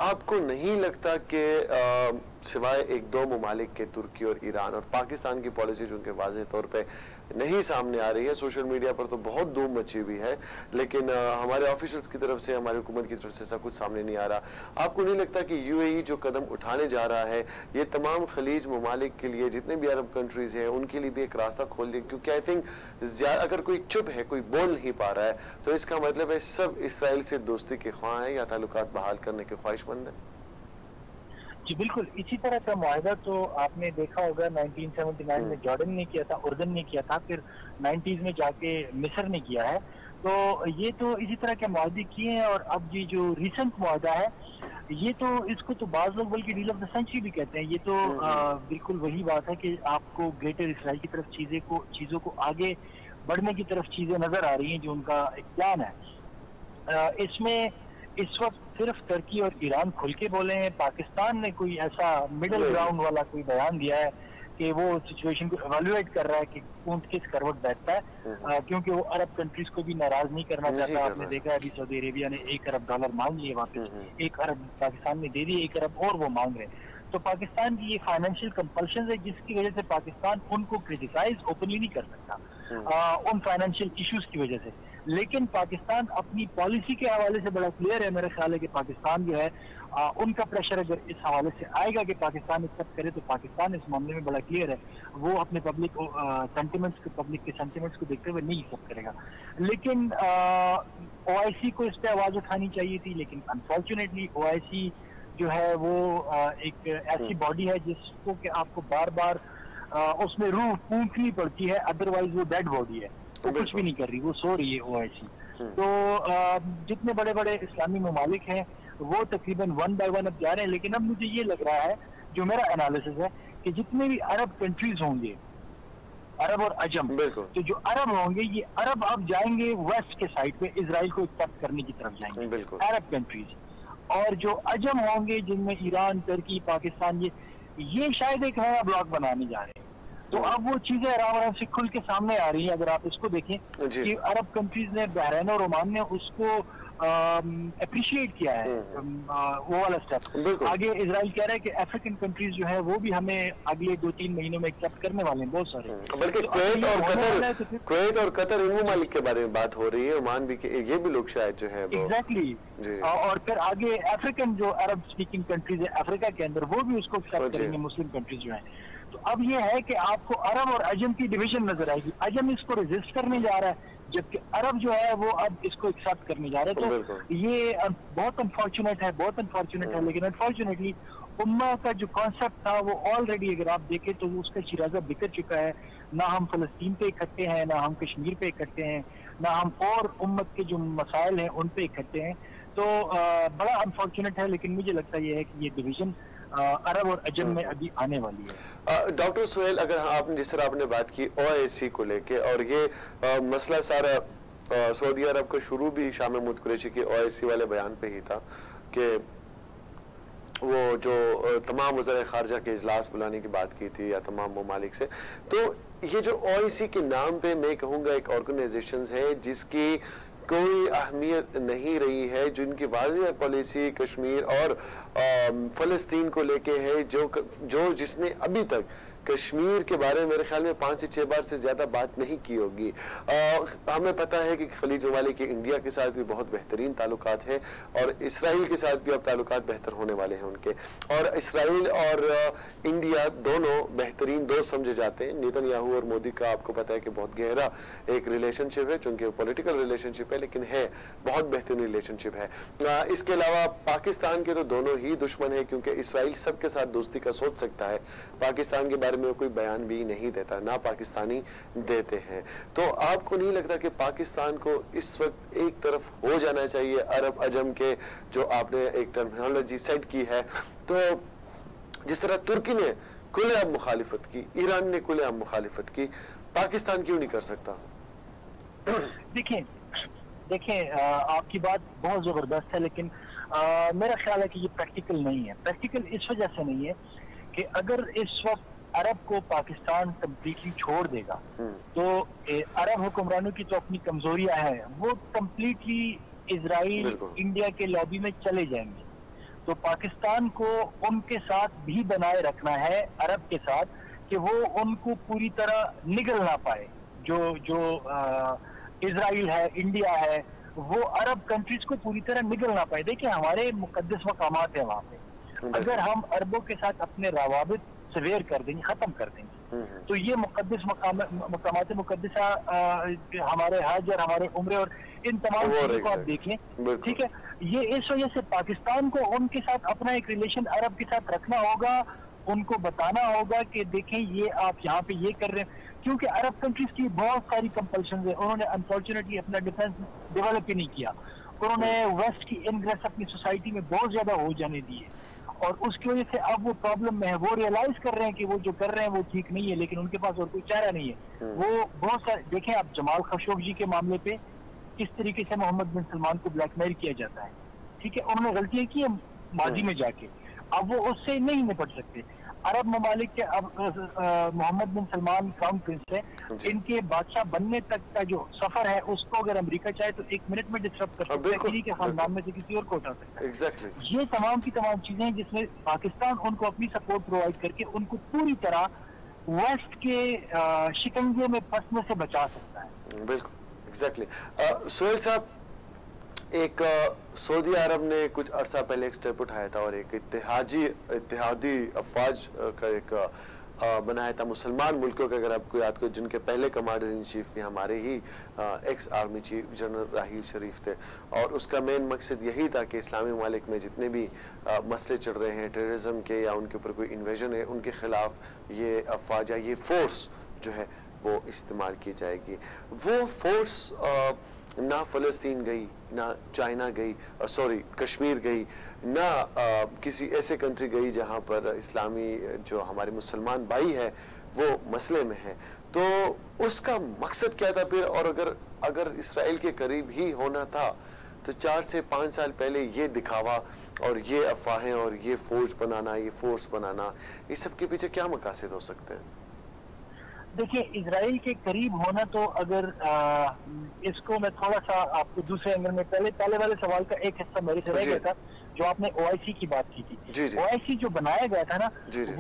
आपको नहीं लगता कि सिवाय 1-2 ममालिक के, तुर्की और ईरान और पाकिस्तान की पॉलिसी जो उनके वाज़ेह तौर पे नहीं सामने आ रही है, सोशल मीडिया पर तो बहुत धूम मची हुई है, लेकिन हमारे ऑफिशियल्स की तरफ से, हमारी हुकूमत की तरफ से ऐसा कुछ सामने नहीं आ रहा, आपको नहीं लगता कि UAE जो कदम उठाने जा रहा है ये तमाम खलीज ममालिक के लिए, जितने भी अरब कंट्रीज हैं उनके लिए भी एक रास्ता खोल दे? क्योंकि आई थिंक अगर कोई चुप है, कोई बोल नहीं पा रहा है, तो इसका मतलब है सब इसराइल से दोस्ती के ख्वाह हैं या ताल्लुकात बहाल करने के ख्वाहिशमंद हैं। जी बिल्कुल, इसी तरह का मुआहदा तो आपने देखा होगा 1979 में जॉर्डन ने किया था, उर्दन ने किया था, फिर 90s में जाके मिस्र ने किया है। तो ये तो इसी तरह के मुआहदे किए हैं। और अब ये जो रिसेंट मुआहदा है, ये तो इसको तो बाज लोग बल्कि डील ऑफ द सेंचुरी भी कहते हैं। ये तो बिल्कुल वही बात है कि आपको ग्रेटर इसराइल की तरफ चीजों को आगे बढ़ने की तरफ चीजें नजर आ रही हैं, जो उनका एक प्लान है। इसमें इस वक्त सिर्फ तुर्की और ईरान खुल के बोले हैं। पाकिस्तान ने कोई ऐसा मिडिल ग्राउंड वाला कोई बयान दिया है कि वो सिचुएशन को एवेल्युएट कर रहा है कि ऊंट किस करवट बैठता है, क्योंकि वो अरब कंट्रीज को भी नाराज नहीं करना चाहता। आपने देखा है अभी सऊदी अरेबिया ने $1 अरब मांग लिए वापस, 1 अरब पाकिस्तान ने दे दिए, 1 अरब और वो मांग रहे हैं। तो पाकिस्तान की ये फाइनेंशियल कंपल्शन है, जिसकी वजह से पाकिस्तान उनको क्रिटिसाइज ओपनली नहीं कर सकता उन फाइनेंशियल इश्यूज की वजह से। लेकिन पाकिस्तान अपनी पॉलिसी के हवाले से बड़ा क्लियर है। मेरा ख्याल है कि पाकिस्तान जो है उनका प्रेशर अगर इस हवाले से आएगा कि पाकिस्तान एक्सेप्ट करे, तो पाकिस्तान इस मामले में बड़ा क्लियर है, वो अपने पब्लिक के सेंटिमेंट्स को देखते हुए नहीं एक्सेप्ट करेगा। लेकिन OIC को इस पर आवाज उठानी चाहिए थी, लेकिन अनफॉर्चुनेटली OIC जो है वो एक ऐसी बॉडी है जिसको कि आपको बार बार उसमें रूह फूंकनी पड़ती है, अदरवाइज वो डेड बॉडी है, वो कुछ भी नहीं कर रही, वो सो रही है OIC। तो जितने बड़े बड़े इस्लामी ममालिक हैं वो तकरीबन 1 by 1 अब जा रहे हैं। लेकिन अब मुझे ये लग रहा है, जो मेरा एनालिसिस है, कि जितने भी अरब कंट्रीज होंगे, अरब और अजम, तो जो अरब होंगे ये अरब अब जाएंगे वेस्ट के साइड पे, इसराइल को एक्सेप्ट करने की तरफ जाएंगे अरब कंट्रीज। और जो अजम होंगे जिनमें ईरान, तुर्की, पाकिस्तान, ये शायद एक नया ब्लॉक बनाने जा रहे हैं। तो अब वो चीजें आराम से खुल के सामने आ रही हैं। अगर आप इसको देखें कि अरब कंट्रीज ने, बहरीन और ओमान ने उसको अप्रिशिएट किया है, वो वाला स्टेप। आगे इजराइल कह रहा है कि अफ्रीकन कंट्रीज जो है वो भी हमें अगले 2-3 महीनों में एक्सेप्ट करने वाले हैं, बहुत सारे। बल्कि कुवैत और कतर इन ममालिक के बारे में बात हो रही है, ओमान भी, ये भी लोग शायद जो है एग्जैक्टली। और फिर आगे अफ्रीकन जो अरब स्पीकिंग कंट्रीज है अफ्रीका के अंदर, वो भी उसको एक्सेप्ट करेंगे, मुस्लिम कंट्रीज जो है। तो अब ये है कि आपको अरब और अजम की डिवीजन नजर आएगी। अजम इसको रेजिस्ट करने जा रहा है, जबकि अरब जो है वो अब इसको एक्सेप्ट करने जा रहे हैं। तो ये बहुत अनफॉर्चुनेट है, लेकिन अनफॉर्चुनेटली उम्मा का जो कॉन्सेप्ट था वो ऑलरेडी, अगर आप देखें तो उसका शिराजा बिखर चुका है। ना हम फलस्तीन पे इकट्ठे हैं, ना हम कश्मीर पे इकट्ठे हैं, ना हम और उम्मत के जो मसाइल हैं उन पे इकट्ठे हैं। तो बड़ा अनफॉर्चुनेट है, लेकिन मुझे लगता है ये है कि ये डिवीजन अरब और अजम में अभी आने वाली है। डॉक्टर सुहेल, अगर आपने, जिस तरह आपने बात की OIC को लेके, और ये मसला सारा सऊदी अरब का शुरू भी शाम महमूद कुरैशी के OIC वाले बयान पे ही था कि वो जो तमाम वज़ीर ख़ारजा के इजलास बुलाने की बात की थी या तमाम ममालिक से। तो ये जो OIC के नाम पे मैं कहूँगा एक ऑर्गेनाइजेशन है जिसकी कोई अहमियत नहीं रही है, जिनकी वाज़ेह पॉलिसी कश्मीर और फ़लस्तीन को लेके है, जो जिसने अभी तक कश्मीर के बारे में मेरे ख्याल में 5 से 6 बार से ज़्यादा बात नहीं की होगी। हमें पता है कि खलीज ममालिक के इंडिया के साथ भी बहुत बेहतरीन ताल्लुकात हैं, और इसराइल के साथ भी अब ताल्लुकात बेहतर होने वाले हैं उनके। और इसराइल और इंडिया दोनों बेहतरीन दोस्त समझे जाते हैं। नेतन्याहू और मोदी का आपको पता है कि बहुत गहरा एक रिलेशनशिप है, चूँकि पॉलिटिकल रिलेशनशिप है, लेकिन है बहुत बेहतरीन रिलेशनशिप है। इसके अलावा पाकिस्तान के तो दोनों ही दुश्मन है, क्योंकि इसराइल सबके साथ दोस्ती का सोच सकता है। पाकिस्तान के बारे में कोई बयान भी नहीं देता, ना पाकिस्तानी देते हैं। तो आपको नहीं लगता कि पाकिस्तान को इस वक्त एक तरफ हो जाना चाहिए अरब अजम के, जो आपने एक टर्मिनोलॉजी सेट की है, तो जिस तरह तुर्की ने खुलेआम मुखालिफत की, ईरान ने खुलेआम मुखालिफत की, पाकिस्तान क्यों नहीं कर सकता? देखिए आपकी बात बहुत जबरदस्त है, लेकिन मेरा ख्याल है कि ये प्रैक्टिकल नहीं है। प्रैक्टिकल इस वजह से नहीं है कि अगर इस वक्त अरब को पाकिस्तान कम्प्लीटली छोड़ देगा तो अरब हुक्मरानों की तो अपनी कमजोरियां हैं, वो कम्प्लीटली इजराइल इंडिया के लॉबी में चले जाएंगे। तो पाकिस्तान को उनके साथ भी बनाए रखना है, अरब के साथ, कि वो उनको पूरी तरह निगल ना पाए। जो इजराइल है, इंडिया है, वो अरब कंट्रीज को पूरी तरह निगल ना पाए। देखिए हमारे मुकद्दस मकामात है वहाँ पे, अगर हम अरबों के साथ अपने रवाबित सवेर कर देंगे, खत्म कर देंगे, तो ये मुकद्दस मकामात मुकद्दसा, हमारे हज और हमारे उम्रे और इन तमाम चीजों को आप देख लें, ठीक है। ये इस वजह से पाकिस्तान को उनके साथ अपना एक रिलेशन अरब के साथ रखना होगा, उनको बताना होगा कि देखें ये आप यहाँ पे ये कर रहे हैं, क्योंकि अरब कंट्रीज की बहुत सारी कंपल्शन है। उन्होंने अनफॉर्चुनेटली अपना डिफेंस डेवलप ही नहीं किया, उन्होंने वेस्ट की इनग्रेस अपनी सोसाइटी में बहुत ज्यादा हो जाने दिए, और उसकी वजह से अब वो प्रॉब्लम में है। वो रियलाइज कर रहे हैं कि वो जो कर रहे हैं वो ठीक नहीं है, लेकिन उनके पास और कोई चारा नहीं है। वो बहुत सारे देखें आप, जमाल खशोगी के मामले पे किस तरीके से मोहम्मद बिन सलमान को ब्लैकमेल किया जाता है, ठीक है। उन्होंने गलतियां की है माजी में जाके, अब वो उससे नहीं निपट सकते। अरब ममालिक के अब मोहम्मद बिन सलमान क्राउन प्रिंस है, इनके बादशाह बनने तक का जो सफर है उसको अगर अमेरिका चाहे तो 1 मिनट में डिस्टर्ब कर सकता है, किसी के खानदान में से किसी और को उठा सकता है। Exactly. ये तमाम की तमाम चीजें हैं जिसमें पाकिस्तान उनको अपनी सपोर्ट प्रोवाइड करके उनको पूरी तरह वेस्ट के शिकंजे में फंसने से बचा सकता है। बिल्कुल, एग्जैक्टली। सुहेल साहब, एक सऊदी अरब ने कुछ अरसा पहले एक स्टेप उठाया था और एक इत्तेहादी अफवाज का एक बनाया था मुसलमान मुल्कों के, अगर आपको याद करो, जिनके पहले कमांडर इन चीफ भी हमारे ही एक्स आर्मी चीफ जनरल राहील शरीफ थे, और उसका मेन मकसद यही था कि इस्लामी ममालिक में जितने भी मसले चल रहे हैं टेररिज्म के या उनके ऊपर कोई इन्वेजन है, उनके खिलाफ ये अफवाज या ये फोर्स जो है वो इस्तेमाल की जाएगी। वो फोर्स ना फ़लस्तीन गई, ना चाइना गई, सॉरी कश्मीर गई, ना किसी ऐसे कंट्री गई जहाँ पर इस्लामी जो हमारे मुसलमान भाई है वो मसले में है। तो उसका मकसद क्या था फिर? और अगर इसराइल के करीब ही होना था तो 4 से 5 साल पहले ये दिखावा और ये अफवाहें और ये फौज बनाना, ये फोर्स बनाना, इस सब के पीछे क्या मकासद हो सकते हैं? देखिए, इजराइल के करीब होना तो अगर इसको मैं थोड़ा सा आपको दूसरे एंगल में, पहले वाले सवाल का एक हिस्सा मेरे से रह गया था, जो आपने ओआईसी की बात की थी। ओआईसी जो बनाया गया था ना,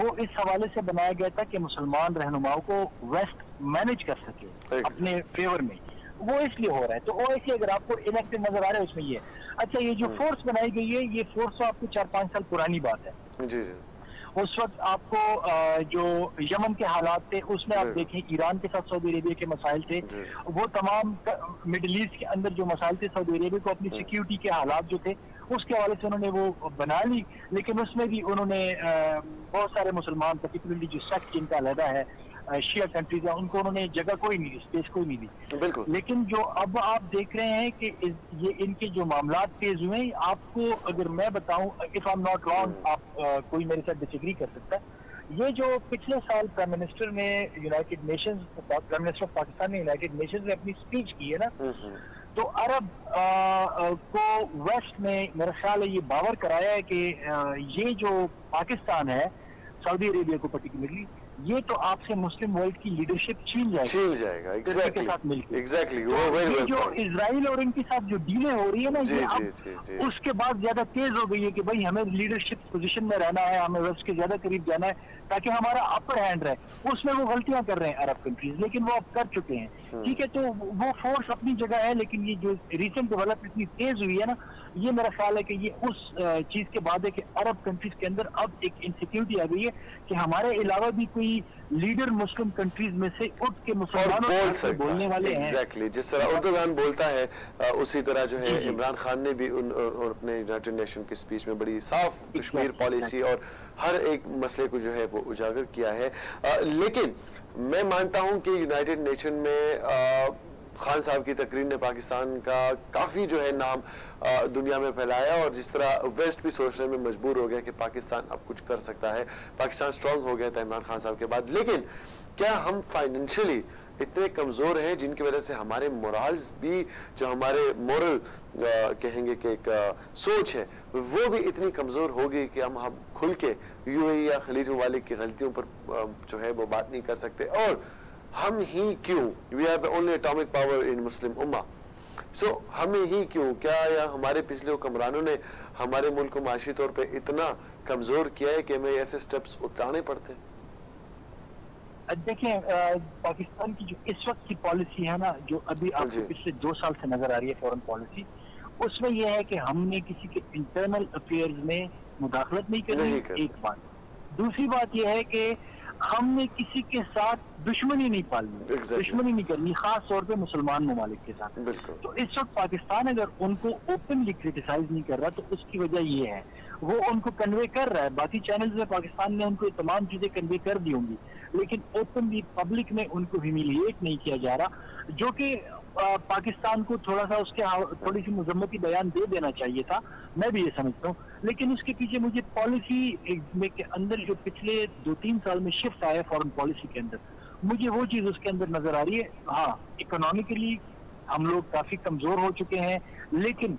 वो इस हवाले से बनाया गया था कि मुसलमान रहनुमाओं को वेस्ट मैनेज कर सके अपने फेवर में, वो इसलिए हो रहा है। तो ओआईसी अगर आपको इनेक्टेड नजर आ रहा है उसमें ये अच्छा, ये जो फोर्स बनाई गई है, ये फोर्स तो आपको 4-5 साल पुरानी बात है। जी। उस वक्त आपको जो यमन के हालात थे उसमें आप देखें, ईरान के साथ सऊदी अरेबिया के मसाइल थे, वो तमाम मिडिल ईस्ट के अंदर जो मसाइल थे, सऊदी अरेबिया को अपनी सिक्योरिटी के हालात जो थे उसके हवाले से उन्होंने वो बना ली, लेकिन उसमें भी उन्होंने बहुत सारे मुसलमान, पर्टिकुलरली जो सेक्ट जिनका अलहदा है, शिया कंट्रीज है, उनको उन्होंने जगह कोई नहीं दी, स्पेस कोई नहीं दी। लेकिन जो अब आप देख रहे हैं कि ये इनके जो मामला तेज हुए, आपको अगर मैं बताऊं, if I am not wrong, आप कोई मेरे साथ डिसएग्री कर सकता है, ये जो पिछले साल प्राइम मिनिस्टर ने United Nations, prime minister of Pakistan ने यूनाइटेड नेशंस में अपनी स्पीच की है ना, तो अरब को वेस्ट में मेरा ख्याल है ये बावर कराया है कि ये जो पाकिस्तान है, सऊदी अरेबिया को पर्टिकुलरली, ये तो आपसे मुस्लिम वर्ल्ड की लीडरशिप छीन जाएगा एग्जैक्टली, साथ मिलकर। एग्जैक्टली। ये जो इजराइल और इनके साथ जो डीलें हो रही है ना, ये अब उसके बाद ज्यादा तेज हो गई है कि भाई हमें लीडरशिप पोजीशन में रहना है, हमें वेस्ट के ज्यादा करीब जाना है ताकि हमारा अपर हैंड रहे। उसमें वो गलतियां कर रहे हैं अरब कंट्रीज, लेकिन वो अब कर चुके हैं, ठीक है। तो वो फोर्स अपनी जगह है, लेकिन ये जो रिसेंट डेवलपमेंट इतनी तेज हुई है ना, ये मेरा ख्याल है कि ये उस चीज के बाद है कि अरब कंट्रीज के अंदर अब एक इनसिक्योरिटी आ गई है कि हमारे अलावा भी कोई लीडर मुस्लिम कंट्रीज में से उठ के और मुसलमानों बोल के सकता बोलने है। वाले हैं। एग्जैक्टली जिस तरह उर्दुगान बोलता है उसी तरह जो है इमरान खान ने भी अपने यूनाइटेड नेशन की स्पीच में बड़ी साफ कश्मीर पॉलिसी और हर एक मसले को जो है वो उजागर किया है। लेकिन मैं मानता हूं कि यूनाइटेड नेशन में खान साहब की तकरीर ने पाकिस्तान का काफ़ी जो है नाम दुनिया में फैलाया और जिस तरह वेस्ट भी सोचने में मजबूर हो गया कि पाकिस्तान अब कुछ कर सकता है, पाकिस्तान स्ट्रांग हो गया था इमरान खान साहब के बाद। लेकिन क्या हम फाइनेंशियली इतने कमज़ोर हैं जिनकी वजह से हमारे मोरल्स भी, जो हमारे मोरल कहेंगे कि एक सोच है, वो भी इतनी कमज़ोर होगी कि हम खुल के यूएई या खलीज ममालिक की गलतियों पर जो है वो बात नहीं कर सकते? और हम ही क्यों, we are the only atomic power in Muslim उम्मा, सो हमें ही क्यों, क्या या हमारे पिछले हुक्मरानों ने हमारे मुल्क को माशी तौर पे इतना कमजोर किया है कि हमें ऐसे स्टेप्स उठाने पड़ते हैं? देखिए पाकिस्तान की जो इस वक्त की पॉलिसी है ना, जो अभी आपको पिछले 2 साल से नजर आ रही है फॉरेन पॉलिसी, उसमें यह है कि हमने किसी के इंटरनल अफेयर्स में मुदाखलत नहीं करनी, एक बात। दूसरी बात यह है कि हमने किसी के साथ दुश्मनी नहीं पालनी, दुश्मनी नहीं करनी, खास तौर पे मुसलमान ममालिक के साथ। तो इस वक्त पाकिस्तान अगर उनको ओपनली क्रिटिसाइज नहीं कर रहा तो उसकी वजह ये है, वो उनको कन्वे कर रहा है, बाकी चैनल्स में पाकिस्तान ने उनको तमाम चीजें कन्वे कर दी होंगी, लेकिन ओपनली पब्लिक में उनको ह्यूमिलिएट नहीं किया जा रहा, जो कि पाकिस्तान को थोड़ा सा उसके थोड़ी सी मजम्मती बयान दे देना चाहिए था, मैं भी ये समझता हूँ। लेकिन उसके पीछे मुझे पॉलिसी में के अंदर जो पिछले 2-3 साल में शिफ्ट आया फॉरेन पॉलिसी के अंदर, मुझे वो चीज उसके अंदर नजर आ रही है। हाँ, इकोनॉमिकली हम लोग काफी कमजोर हो चुके हैं, लेकिन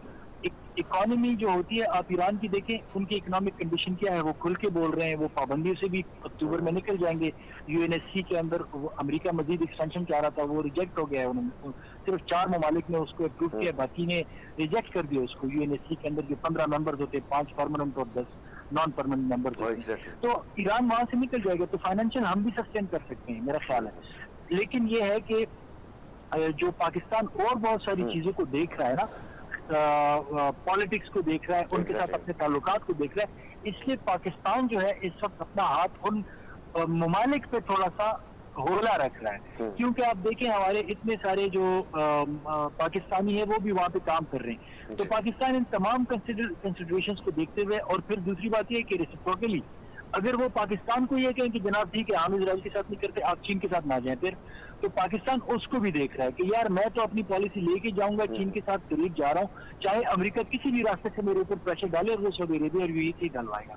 इकोनॉमी जो होती है, आप ईरान की देखें, उनकी इकोनॉमिक कंडीशन क्या है, वो खुल के बोल रहे हैं, वो पाबंदियों से भी अक्टूबर में निकल जाएंगे। यूएनएससी के अंदर अमेरिका मजीद एक्सटेंशन चाह रहा था, वो रिजेक्ट हो गया है, उन्होंने सिर्फ 4 ममालिक ने उसको अप्रूव किया, बाकी ने रिजेक्ट कर दिया उसको। यूएनएससी के अंदर जो 15 मेंबर्स होते हैं, 5 परमानेंट और 10 नॉन परमानेंट मेंबर्स होते हैं, तो ईरान वहां से निकल जाएगा, तो फाइनेंशियल हम भी सस्टेन कर सकते हैं, मेरा ख्याल है। लेकिन ये है कि जो पाकिस्तान और बहुत सारी चीजों को देख रहा है ना, पॉलिटिक्स को देख रहा है, उनके साथ अपने ताल्लुकात को देख रहा है, इसलिए पाकिस्तान जो है इस वक्त अपना हाथ उन ममालिक पे थोड़ा सा होला रख रहा है। क्योंकि आप देखें हमारे इतने सारे जो पाकिस्तानी है वो भी वहाँ पे काम कर रहे हैं, तो पाकिस्तान इन तमाम कंसिडरेशंस को देखते हुए, और फिर दूसरी बात यह है कि रेसिप्रोकली अगर वो पाकिस्तान को ये कहें कि जनाब ठीक है हम इजराइल के साथ नहीं करते, आप चीन के साथ ना जाएं, फिर तो पाकिस्तान उसको भी देख रहा है कि यार मैं तो अपनी पॉलिसी लेके जाऊंगा, चीन के साथ करीब जा रहा हूँ, चाहे अमेरिका किसी भी रास्ते से मेरे ऊपर प्रेशर डाले, और वो सऊदी अरेबिया और यूएई से डलवाएगा,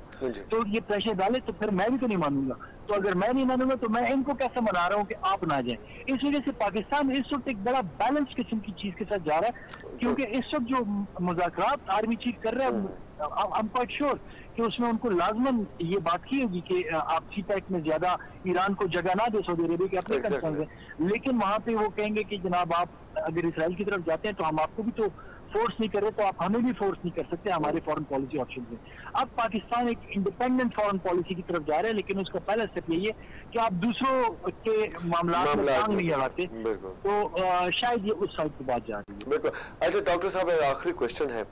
तो ये प्रेशर डाले तो फिर मैं भी तो नहीं मानूंगा, तो अगर मैं नहीं मानूंगा तो मैं इनको कैसे मना रहा हूँ कि आप ना जाएं। इस वजह से पाकिस्तान इस वक्त एक बड़ा बैलेंस किस्म की चीज के साथ जा रहा है, क्योंकि इस वक्त जो मुज़ाकरात आर्मी चीफ कर रहा है, आई एम क्वाइट श्योर कि उसमें उनको लाजमन ये बात की होगी कि आप सीपैक में ज्यादा ईरान को जगह ना दे, सऊदी अरेबिया के अपने कंसर्न है, लेकिन वहां पे वो कहेंगे कि जनाब आप अगर इसराइल की तरफ जाते हैं तो हम आपको भी तो फोर्स नहीं कर रहे, तो आप हमें भी फोर्स नहीं कर सकते हमारे फॉरेन पॉलिसी ऑप्शन में। अब पाकिस्तान एक इंडिपेंडेंट फॉरेन पॉलिसी की तरफ जा रहा है, लेकिन उसका पहला स्टेप यही है कि आप दूसरों के मामला में टांग नहीं लगाते, तो शायद ये उस साइड की बात जा रही है। बिल्कुल। अच्छा डॉक्टर साहब, आखिरी क्वेश्चन है,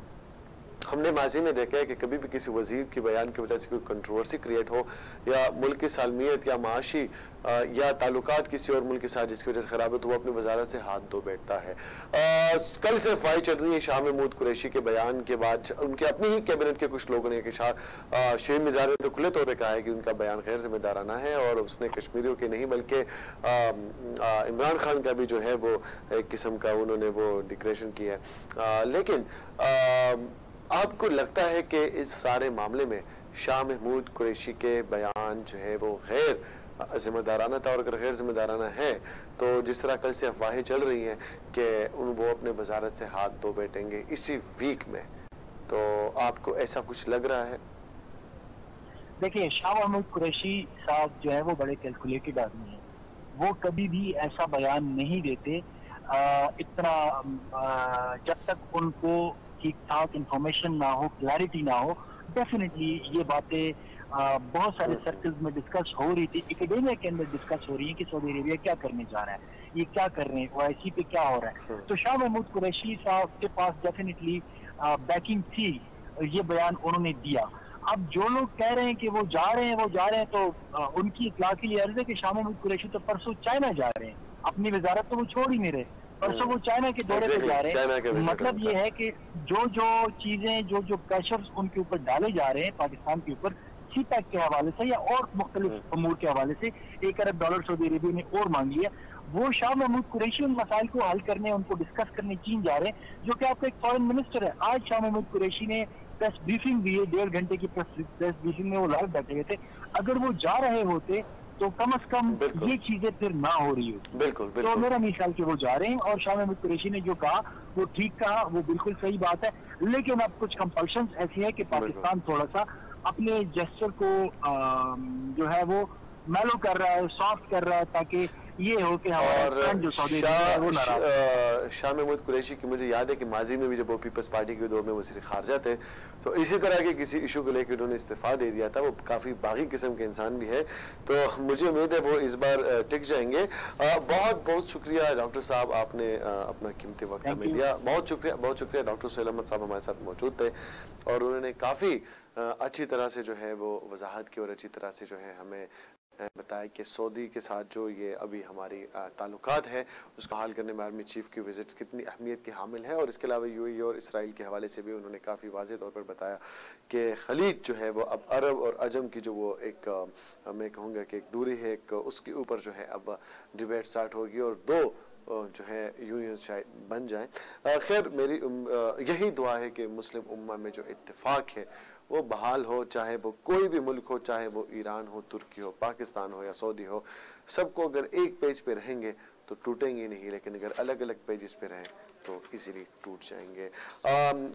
हमने माजी में देखा है कि कभी भी किसी वजीर के बयान की वजह से कोई कंट्रोवर्सी क्रिएट हो, या मुल्क की सालमियत या माशी या ताल्लुकात किसी और मुल्क के साथ जिसकी वजह से खराब हो, तो वो अपनी वजारत से हाथ धो बैठता है। कल से अफवाहें चल रही है शाह महमूद कुरैशी के बयान के बाद, उनके अपने ही कैबिनेट के कुछ लोगों ने कि शहीद मिजाज ने तो खुले तौर पर कहा है कि उनका बयान गैर जिम्मेदाराना है, और उसने कश्मीरियों के नहीं बल्कि इमरान खान का भी जो है वो एक किस्म का उन्होंने वो डिक्लेरेशन किया है। लेकिन आपको लगता है कि इस सारे मामले में शाह महमूद कुरैशी के बयान जो है वो गैर जिम्मेदाराना था, और अगर गैर जिम्मेदाराना है तो जिस तरह कल से अफवाहें चल रही हैं कि वो अपने वजारत से हाथ धो बैठेंगे इसी वीक में, तो आपको ऐसा कुछ लग रहा है? देखिए, शाह महमूद कुरैशी साहब जो है वो बड़े कैलकुलेटेड आदमी हैं, वो कभी भी ऐसा बयान नहीं देते इतना जब तक उनको ठीक ठाक इंफॉर्मेशन ना हो, क्लैरिटी ना हो। डेफिनेटली ये बातें बहुत सारे सर्कल्स में डिस्कस हो रही थी, एकेडेमिया के अंदर डिस्कस हो रही है कि सऊदी अरेबिया क्या करने जा रहा है, ये क्या कर रहे हैं, ओआईसी पे क्या हो रहा है। तो शाह महमूद कुरैशी साहब के पास डेफिनेटली बैकिंग थी, ये बयान उन्होंने दिया। अब जो लोग कह रहे हैं कि वो जा रहे हैं तो उनकी इत्तला के लिए अर्ज है कि शाह महमूद कुरैशी तो परसों चाइना जा रहे हैं, अपनी वजारत तो वो छोड़ ही नहीं रहे, परसों वो चाइना के दौरे पे जा रहे हैं। मतलब ये है कि जो चीजें जो प्रेशर उनके ऊपर डाले जा रहे हैं पाकिस्तान के ऊपर सी पैक के हवाले से या और मुख्तलिफ अमूर के हवाले से, $1 अरब सऊदी अरेबिया ने और मांग लिया, वो शाह महमूद कुरैशी उन मसाइल को हल करने, उनको डिस्कस करने चीन जा रहे हैं, जो कि आपका एक फॉरेन मिनिस्टर है। आज शाह महमूद कुरैशी ने प्रेस ब्रीफिंग दी है, 1.5 घंटे की प्रेस ब्रीफिंग में वो लाइव बैठे हुए थे। अगर वो जा रहे होते तो कम से कम ये चीजें फिर ना हो रही होती। बिल्कुल, तो मेरा मिसाल कि वो जा रहे हैं, और शाह महमूद कुरैशी ने जो कहा वो ठीक कहा, वो बिल्कुल सही बात है, लेकिन अब कुछ कंपल्शंस ऐसी है कि पाकिस्तान थोड़ा सा अपने जेस्चर को जो है वो मेलो कर रहा है, सॉफ्ट कर रहा है, ताकि ये हो कि और शाह महमूद कुरैशी की मुझे याद है कि माजी में भी जब वो पीपल्स पार्टी के दौर में वज़ीर खारजा थे तो इसी तरह के किसी इशू को लेकर उन्होंने इस्तीफा दे दिया था। वो काफ़ी बागी किस्म के इंसान भी है, तो मुझे उम्मीद है वो इस बार टिक जाएंगे। बहुत बहुत शुक्रिया डॉक्टर साहब, आपने अपना कीमती वक्त हमें दिया। बहुत शुक्रिया डॉक्टर सुहेल अहमद साहब हमारे साथ मौजूद थे और उन्होंने काफ़ी अच्छी तरह से जो है वो वजाहत की और अच्छी तरह से जो है हमें बताया कि सऊदी के साथ जो ये अभी हमारी ताल्लुकात है उसको हाल करने में आर्मी चीफ की विजिट्स कितनी अहमियत की हामिल है। और इसके अलावा यूएई और इसराइल के हवाले से भी उन्होंने काफ़ी वाज़ेह तौर पर बताया कि खलीज जो है वो अब अरब और अजम की जो वो एक मैं कहूँगा कि एक दूरी है, एक उसके ऊपर जो है अब डिबेट स्टार्ट होगी और दो जो है यूनियन शायद बन जाए। खैर मेरी यही दुआ है कि मुस्लिम उम्मा में जो इत्तेफाक है वो बहाल हो, चाहे वो कोई भी मुल्क हो, चाहे वो ईरान हो, तुर्की हो, पाकिस्तान हो या सऊदी हो। सबको अगर एक पेज पे रहेंगे तो टूटेंगे नहीं, लेकिन अगर अलग अलग पेजेस पे रहें तो इजीली टूट जाएंगे।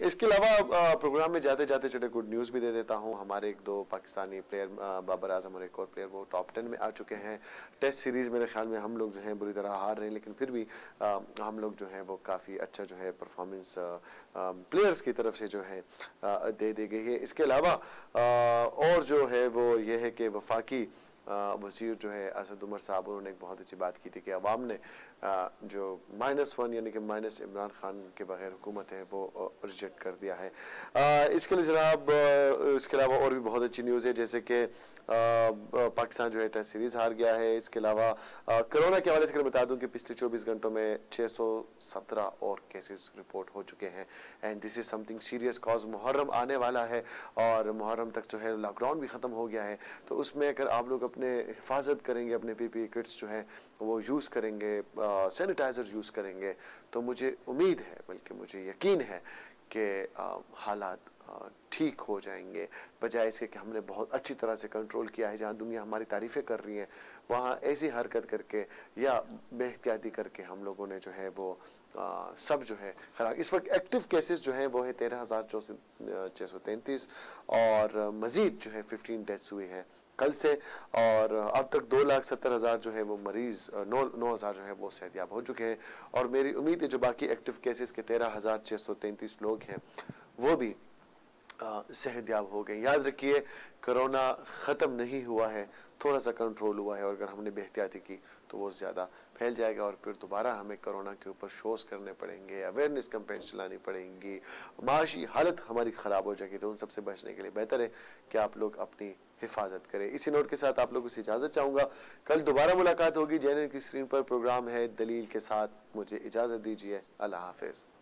इसके अलावा प्रोग्राम में जाते जाते चले गुड न्यूज़ भी दे देता हूँ। हमारे 1-2 पाकिस्तानी प्लेयर बाबर आजम और एक और प्लेयर वो टॉप 10 में आ चुके हैं। टेस्ट सीरीज़ मेरे ख्याल में हम लोग जो हैं बुरी तरह हार रहे हैं, लेकिन फिर भी हम लोग जो है वो काफ़ी अच्छा जो है परफॉर्मेंस प्लेयर्स की तरफ से जो है दे दी गई है। इसके अलावा और जो है वो ये है कि वफाकी वज़ीर जो है असद उमर साहब, उन्होंने एक बहुत अच्छी बात की थी कि अवाम ने जो -1 यानी कि माइनस इमरान खान के बगैर हुकूमत है वो रिजेक्ट कर दिया है। इसके लिए जनाब इसके अलावा और भी बहुत अच्छी न्यूज़ है, जैसे कि पाकिस्तान जो है टेस्ट सीरीज़ हार गया है। इसके अलावा कोरोना के हवाले से बता दूं कि पिछले 24 घंटों में 617 और केसेस रिपोर्ट हो चुके हैं and this is something serious cause Muharram आने वाला है और मुहर्रम तक जो है लॉकडाउन भी ख़त्म हो गया है, तो उसमें अगर आप लोग अपने हिफाजत करेंगे, अपने PPE किट्स जो हैं वो यूज़ करेंगे, सैनिटाइज़र यूज़ करेंगे, तो मुझे उम्मीद है, बल्कि मुझे यकीन है कि हालात ठीक हो जाएंगे, बजाय इसके कि हमने बहुत अच्छी तरह से कंट्रोल किया है। जहाँ दुनिया हमारी तारीफ़ें कर रही है वहाँ ऐसी हरकत करके या बेहतियाती करके हम लोगों ने जो है वो सब जो है खराब। इस वक्त एक्टिव केसेस जो हैं वो है 13,633 और मज़ीद जो है 15 डेथ्स हुई हैं कल से, और अब तक 2,70,000 जो है वो मरीज़ 9,000 जो है वो सेहतियाब हो चुके हैं। और मेरी उम्मीद है जो बाकी एक्टिव केसेस के 13,633 लोग हैं वो भी सेहतियाब हो गए। याद रखिए कोरोना ख़त्म नहीं हुआ है, थोड़ा सा कंट्रोल हुआ है और अगर हमने बेहतियाती की तो वो ज़्यादा फैल जाएगा और फिर दोबारा हमें कोरोना के ऊपर शोज़ करने पड़ेंगे, अवेयरनेस कैंपेन चलानी पड़ेंगी, माशी हालत हमारी ख़राब हो जाएगी। तो उन सबसे बचने के लिए बेहतर है कि आप लोग अपनी हिफाजत करें। इसी नोट के साथ आप लोगों से इजाज़त चाहूँगा। कल दोबारा मुलाकात होगी। JNN की स्क्रीन पर प्रोग्राम है दलील के साथ। मुझे इजाज़त दीजिए। अल्लाह हाफ़िज़।